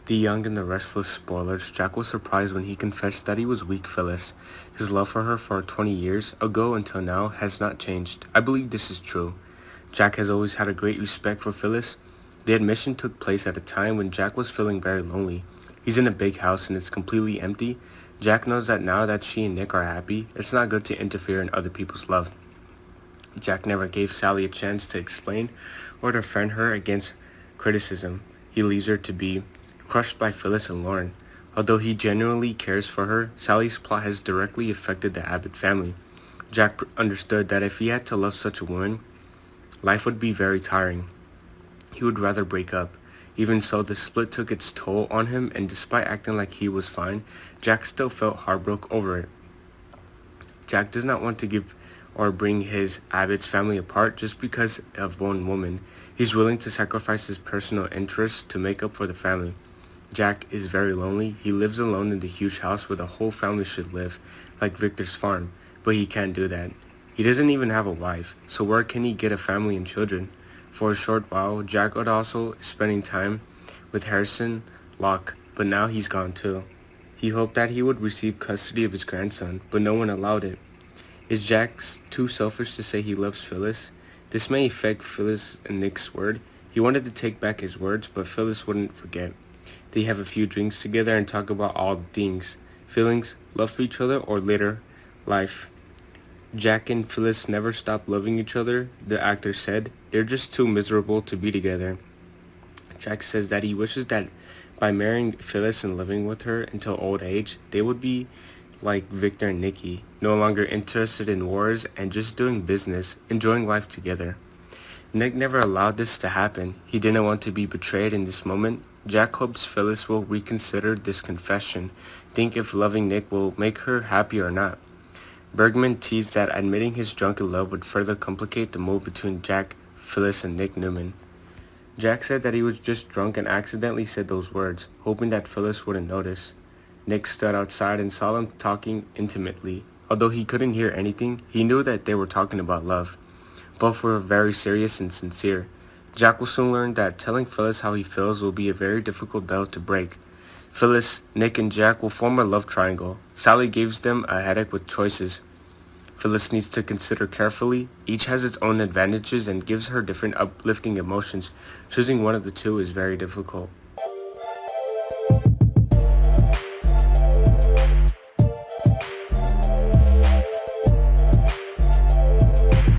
The Young and the Restless spoilers, Jack was surprised when he confessed that he was weak Phyllis. His love for her for 20 years ago until now has not changed. I believe this is true. Jack has always had a great respect for Phyllis. The admission took place at a time when Jack was feeling very lonely. He's in a big house and it's completely empty. Jack knows that now that she and Nick are happy, it's not good to interfere in other people's love. Jack never gave Sally a chance to explain or defend her against criticism. He leaves her to be crushed by Phyllis and Lauren. Although he genuinely cares for her, Sally's plot has directly affected the Abbott family. Jack understood that if he had to love such a woman, life would be very tiring. He would rather break up. Even so, the split took its toll on him, and despite acting like he was fine, Jack still felt heartbroken over it. Jack does not want to give or bring his Abbott's family apart just because of one woman. He's willing to sacrifice his personal interests to make up for the family. Jack is very lonely. He lives alone in the huge house where the whole family should live, like Victor's farm, but he can't do that. He doesn't even have a wife, so where can he get a family and children? For a short while, Jack was also spending time with Harrison Locke, but now he's gone too. He hoped that he would receive custody of his grandson, but no one allowed it. Is Jack too selfish to say he loves Phyllis? This may affect Phyllis and Nick's word. He wanted to take back his words, but Phyllis wouldn't forget. They have a few drinks together and talk about all the things, feelings, love for each other, or later, life. Jack and Phyllis never stop loving each other, the actor said. They're just too miserable to be together. Jack says that he wishes that by marrying Phyllis and living with her until old age, they would be like Victor and Nikki, no longer interested in wars and just doing business, enjoying life together. Nick never allowed this to happen. He didn't want to be betrayed in this moment. Jack hopes Phyllis will reconsider this confession, think if loving Nick will make her happy or not. Bergman teased that admitting his drunken love would further complicate the move between Jack, Phyllis, and Nick Newman. Jack said that he was just drunk and accidentally said those words, hoping that Phyllis wouldn't notice. Nick stood outside and saw them talking intimately. Although he couldn't hear anything, he knew that they were talking about love. Both were very serious and sincere. Jack will soon learn that telling Phyllis how he feels will be a very difficult bell to break. Phyllis, Nick, and Jack will form a love triangle. Sally gives them a headache with choices. Phyllis needs to consider carefully. Each has its own advantages and gives her different uplifting emotions. Choosing one of the two is very difficult.